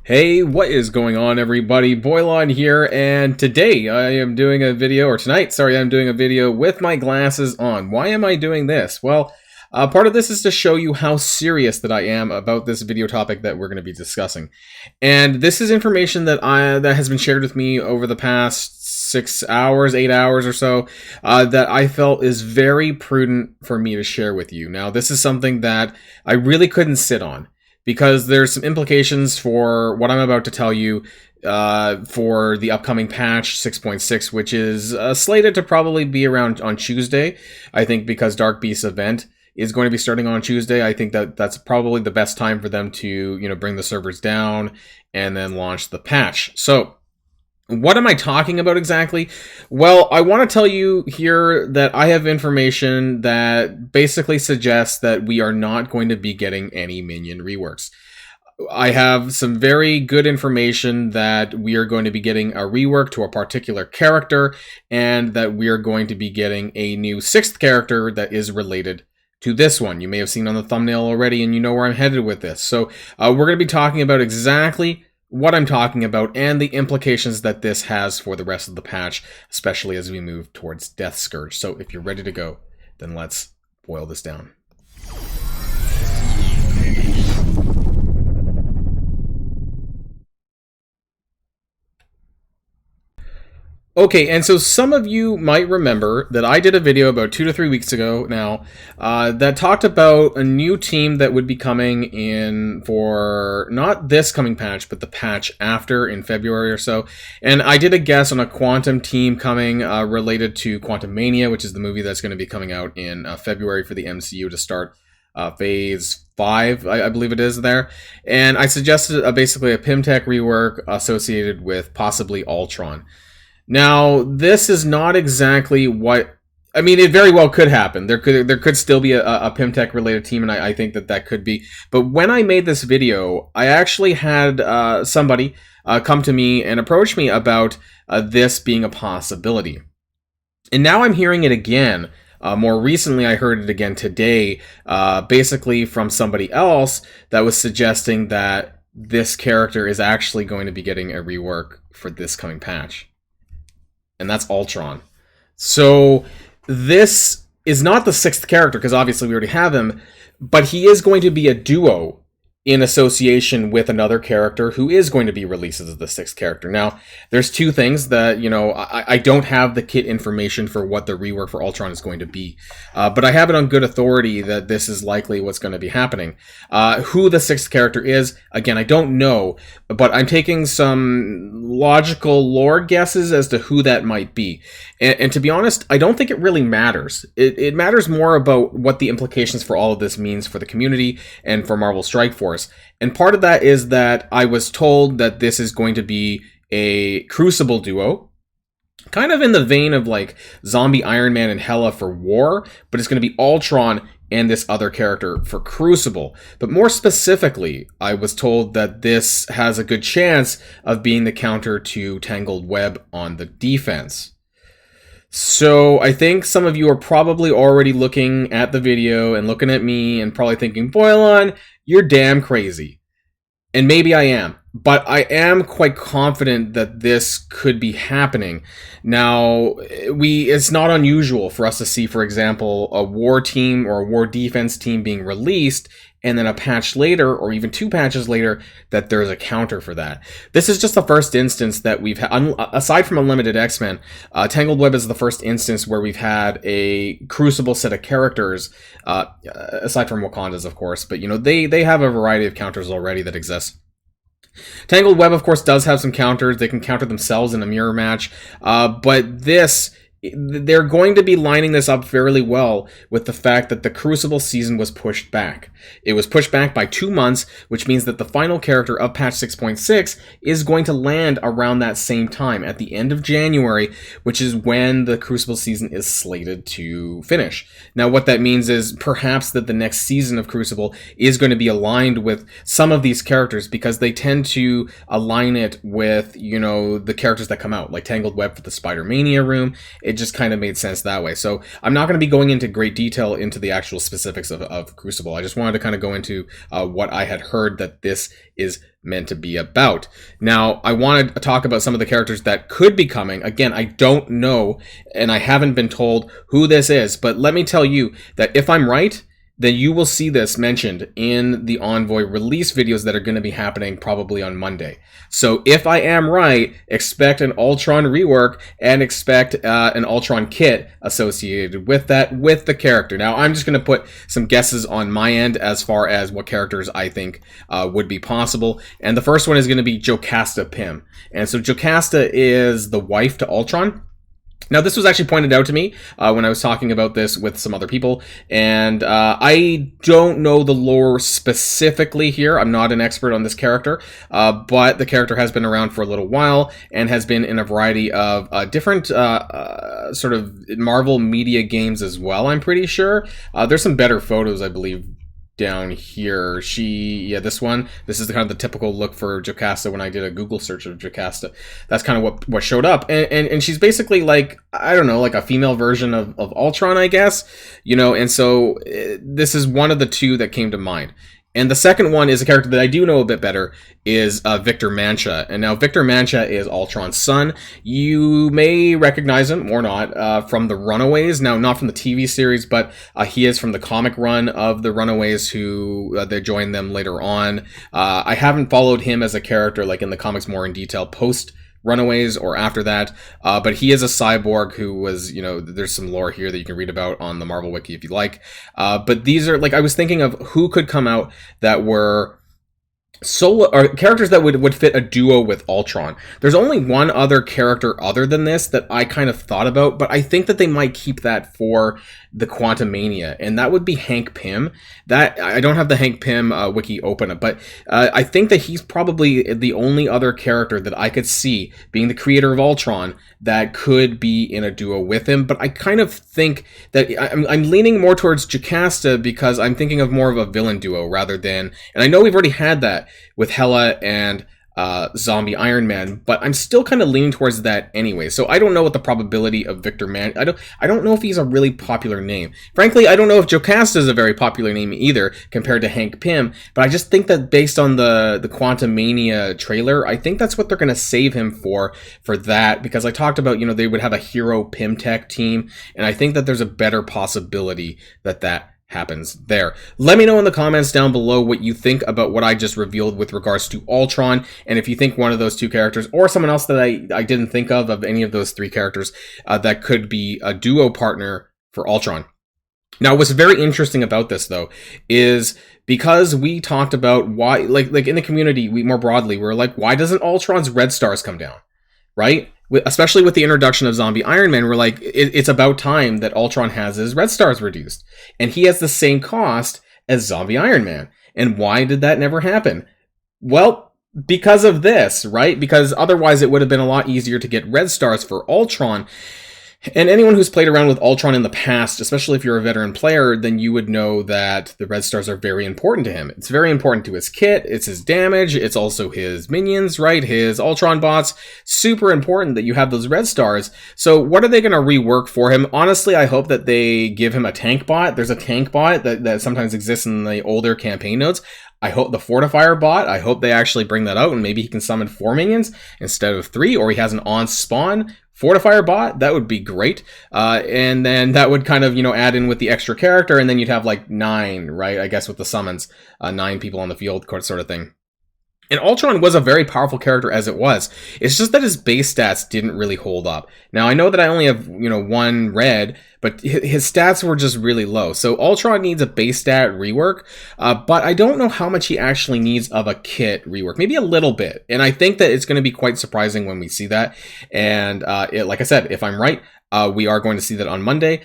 Hey, what is going on, everybody? Boilon here, and today I am doing a video, or tonight, sorry, I'm doing a video with my glasses on. Why am I doing this? Well, part of this is to show you how serious that I am about this video topic that we're going to be discussing. And this is information that has been shared with me over the past 6 hours, 8 hours or so, that I felt is very prudent for me to share with you. Now, this is something that I really couldn't sit on, because there's some implications for what I'm about to tell you for the upcoming patch 6.6, which is slated to probably be around on Tuesday. I think because Dark Beast's event is going to be starting on Tuesday, I think that that's probably the best time for them to, bring the servers down and then launch the patch. So, what am I talking about exactly? Well, I want to tell you here that I have information that basically suggests that we are not going to be getting any Minion reworks. I have some very good information that we are going to be getting a rework to a particular character, and that we are going to be getting a new 6th character that is related to this one. You may have seen on the thumbnail already, and you know where I'm headed with this. So we're going to be talking about exactly what I'm talking about and the implications that this has for the rest of the patch, especially as we move towards Death Scourge. So if you're ready to go, then let's boil this down. Okay, and so some of you might remember that I did a video about 2 to 3 weeks ago now that talked about a new team that would be coming in for not this coming patch, but the patch after in February or so. And I did a guess on a quantum team coming related to Quantum Mania, which is the movie that's going to be coming out in February for the MCU to start phase 5, I believe it is there. And I suggested basically a Pimtech rework associated with possibly Ultron. Now, this is not exactly what... I mean, it very well could happen. There could still be a Pimtech related team, and I think that could be. But when I made this video, I actually had somebody come to me and approach me about this being a possibility. And now I'm hearing it again. More recently, I heard it again today, basically from somebody else that was suggesting that this character is actually going to be getting a rework for this coming patch. And that's Ultron. So this is not the 6th character, because obviously we already have him, but he is going to be a duo in association with another character who is going to be released as the 6th character. Now, there's two things that, I don't have the kit information for what the rework for Ultron is going to be, but I have it on good authority that this is likely what's going to be happening. Who the 6th character is, again, I don't know, but I'm taking some logical lore guesses as to who that might be. And to be honest, I don't think it really matters. It matters more about what the implications for all of this means for the community and for Marvel Strike Force. And part of that is that I was told that this is going to be a Crucible duo, kind of in the vein of like Zombie Iron Man and Hela for War, but it's going to be Ultron and this other character for Crucible. But more specifically, I was told that this has a good chance of being the counter to Tangled Web on the defense. So I think some of you are probably already looking at the video and looking at me and probably thinking, Boilon, you're damn crazy. And maybe I am, but I am quite confident that this could be happening. Now, it's not unusual for us to see, for example, a war team or a war defense team being released, and then a patch later, or even 2 patches later, that there's a counter for that. This is just the first instance that we've had, aside from Unlimited X-Men, Tangled Web is the first instance where we've had a Crucible set of characters, aside from Wakanda's, of course, but they have a variety of counters already that exist. Tangled Web, of course, does have some counters. They can counter themselves in a mirror match, but they're going to be lining this up fairly well with the fact that the Crucible season was pushed back. It was pushed back by 2 months, which means that the final character of patch 6.6 is going to land around that same time, at the end of January, which is when the Crucible season is slated to finish. Now, what that means is perhaps that the next season of Crucible is going to be aligned with some of these characters, because they tend to align it with, the characters that come out, like Tangled Web for the Spider-Mania room. It just kind of made sense that way. So I'm not going to be going into great detail into the actual specifics of Crucible. I just wanted to kind of go into what I had heard that this is meant to be about. Now, I want to talk about some of the characters that could be coming. Again, I don't know, and I haven't been told who this is, but let me tell you that if I'm right, then you will see this mentioned in the Envoy release videos that are going to be happening probably on Monday. So if I am right, expect an Ultron rework and expect an Ultron kit associated with that, with the character. Now, I'm just going to put some guesses on my end as far as what characters I think would be possible. And the first one is going to be Jocasta Pym. And so Jocasta is the wife to Ultron. Now, this was actually pointed out to me when I was talking about this with some other people, and I don't know the lore specifically here. I'm not an expert on this character, but the character has been around for a little while and has been in a variety of different sort of Marvel media games as well, I'm pretty sure. There's some better photos, I believe, down here. This one. This is the kind of the typical look for Jocasta when I did a Google search of Jocasta. That's kind of what showed up. And she's basically like, I don't know, like a female version of Ultron, I guess. You know, and so this is one of the two that came to mind. And the second one is a character that I do know a bit better, is Victor Mancha. And now Victor Mancha is Ultron's son. You may recognize him, or not, from the Runaways. Now, not from the TV series, but he is from the comic run of the Runaways, who they joined them later on. I haven't followed him as a character, like in the comics more in detail, post Runaways or after that, but he is a cyborg who was, you know, there's some lore here that you can read about on the Marvel Wiki if you like, but these are, like, I was thinking of who could come out that were solo, or characters that would fit a duo with Ultron. There's only one other character other than this that I kind of thought about, but I think that they might keep that for the Quantumania, and that would be Hank Pym. That, I don't have the Hank Pym wiki open, but I think that he's probably the only other character that I could see, being the creator of Ultron, that could be in a duo with him. But I kind of think that I'm leaning more towards Jocasta, because I'm thinking of more of a villain duo rather than, and I know we've already had that with Hela and Zombie Iron Man, but I'm still kind of leaning towards that anyway. So I don't know what the probability of Victor Mancha. I don't know if he's a really popular name. Frankly, I don't know if Jocasta is a very popular name either compared to Hank Pym, but I just think that based on the Quantumania trailer, I think that's what they're going to save him for that, because I talked about, you know, they would have a hero Pym Tech team, and I think that there's a better possibility that happens there. Let me know in the comments down below what you think about what I just revealed with regards to Ultron, and if you think one of those two characters, or someone else that I didn't think of any of those three characters, that could be a duo partner for Ultron. Now, what's very interesting about this, though, is because we talked about why, like in the community, we more broadly, we're like, why doesn't Ultron's red stars come down, right? Especially with the introduction of Zombie Iron Man, we're like, it's about time that Ultron has his red stars reduced. And he has the same cost as Zombie Iron Man. And why did that never happen? Well, because of this, right? Because otherwise it would have been a lot easier to get red stars for Ultron. And anyone who's played around with Ultron in the past, especially if you're a veteran player, then you would know that the red stars are very important to him. It's very important to his kit, it's his damage, it's also his minions, right? His Ultron bots. Super important that you have those red stars. So what are they going to rework for him? Honestly, I hope that they give him a tank bot. There's a tank bot that sometimes exists in the older campaign notes. I hope the Fortifier bot, I hope they actually bring that out, and maybe he can summon 4 minions instead of 3, or he has an on-spawn Fortifier bot. That would be great. And then that would kind of, you know, add in with the extra character, and then you'd have like 9, right? I guess with the summons, 9 people on the field sort of thing. And Ultron was a very powerful character as it was. It's just that his base stats didn't really hold up. Now, I know that I only have, you know, 1 red, but his stats were just really low. So Ultron needs a base stat rework, but I don't know how much he actually needs of a kit rework. Maybe a little bit. And I think that it's going to be quite surprising when we see that. And like I said, if I'm right, we are going to see that on Monday.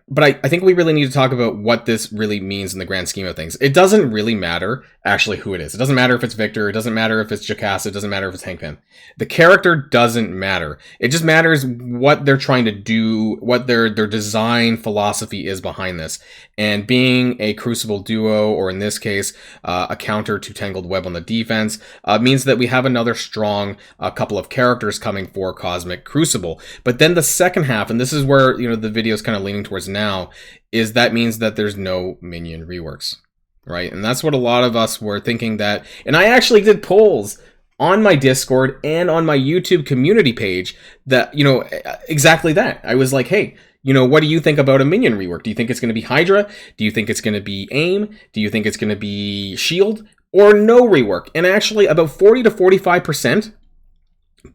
But I think we really need to talk about what this really means in the grand scheme of things. It doesn't really matter actually who it is. It doesn't matter if it's Victor. It doesn't matter if it's Jocasta. It doesn't matter if it's Hank Pym. The character doesn't matter. It just matters what they're trying to do, what their design philosophy is behind this. And being a Crucible duo, or in this case, a counter to Tangled Web on the defense, means that we have another strong couple of characters coming for Cosmic Crucible. But then the second half, and this is where, you know, the video is kind of leaning towards now, is that means that there's no Minion reworks. right? And that's what a lot of us were thinking that, and I actually did polls on my Discord and on my YouTube community page that, you know, exactly that. I was like, hey, you know, what do you think about a Minion rework? Do you think it's going to be Hydra? Do you think it's going to be AIM? Do you think it's going to be SHIELD? Or no rework? And actually about 40 to 45%,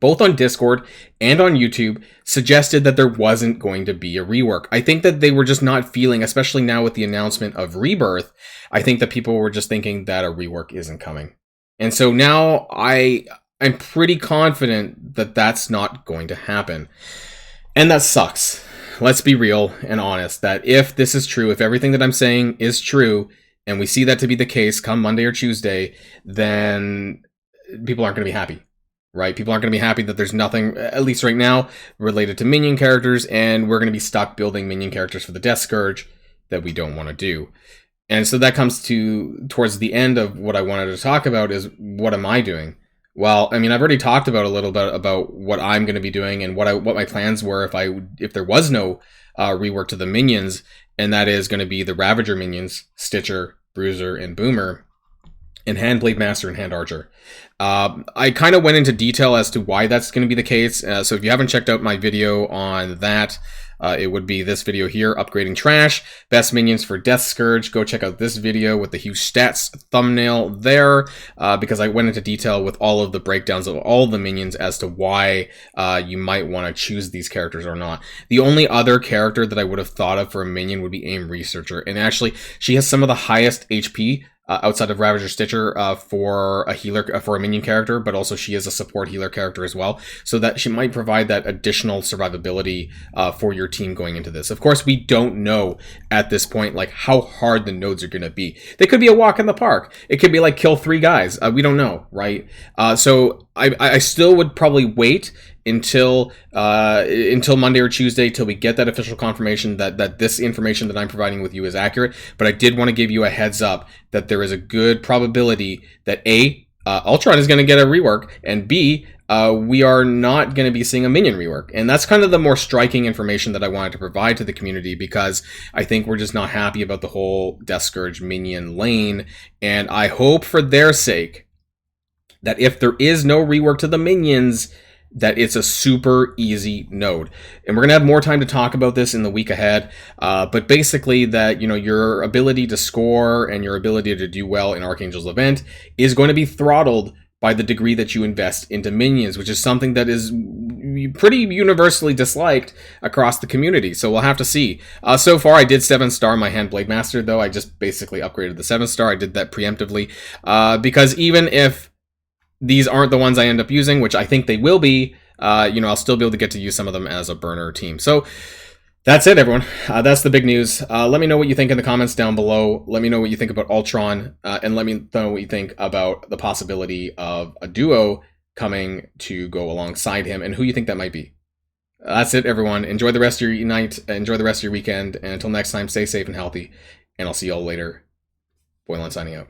both on Discord and on YouTube, suggested that there wasn't going to be a rework. I think that they were just not feeling, especially now with the announcement of Rebirth, I think that people were just thinking that a rework isn't coming. And so now I'm pretty confident that that's not going to happen. And that sucks. Let's be real and honest, that if this is true, if everything that I'm saying is true, and we see that to be the case come Monday or Tuesday, then people aren't going to be happy, right? People aren't going to be happy that there's nothing, at least right now, related to Minion characters, and we're going to be stuck building Minion characters for the Death Scourge that we don't want to do. And so that comes towards the end of what I wanted to talk about is, what am I doing? Well, I mean, I've already talked about a little bit about what I'm going to be doing and what my plans were if there was no rework to the minions, and that is going to be the Ravager minions, Stitcher, Bruiser, and Boomer, and Hand Blade Master and Hand Archer. I kind of went into detail as to why that's going to be the case. So if you haven't checked out my video on that, it would be this video here, Upgrading Trash, Best Minions for Death Scourge. Go check out this video with the huge stats thumbnail there, because I went into detail with all of the breakdowns of all the minions as to why you might want to choose these characters or not. The only other character that I would have thought of for a minion would be AIM Researcher, and actually she has some of the highest HP outside of Ravager Stitcher for a healer, for a minion character, but also she is a support healer character as well, so that she might provide that additional survivability for your team going into this. Of course, we don't know at this point like how hard the nodes are going to be. They could be a walk in the park. It could be like kill 3 guys. We don't know, right? So I still would probably wait until Monday or Tuesday till we get that official confirmation that this information that I'm providing with you is accurate. But I did want to give you a heads up that there is a good probability that A, Ultron is going to get a rework, and B, we are not going to be seeing a Minion rework. And that's kind of the more striking information that I wanted to provide to the community, because I think we're just not happy about the whole Death Scourge Minion lane. And I hope for their sake that if there is no rework to the minions, that it's a super easy node. And we're going to have more time to talk about this in the week ahead. But basically that, you know, your ability to score and your ability to do well in Archangel's event is going to be throttled by the degree that you invest into minions, which is something that is pretty universally disliked across the community. So we'll have to see. So far, I did 7-star my Hand Blade Master, though. I just basically upgraded the 7-star. I did that preemptively because even if these aren't the ones I end up using, which I think they will be, you know, I'll still be able to get to use some of them as a burner team. So that's it, everyone. That's the big news. Let me know what you think in the comments down below. Let me know what you think about Ultron, and let me know what you think about the possibility of a duo coming to go alongside him, and who you think that might be. That's it, everyone. Enjoy the rest of your night. Enjoy the rest of your weekend. And until next time, stay safe and healthy. And I'll see you all later. Boilon signing out.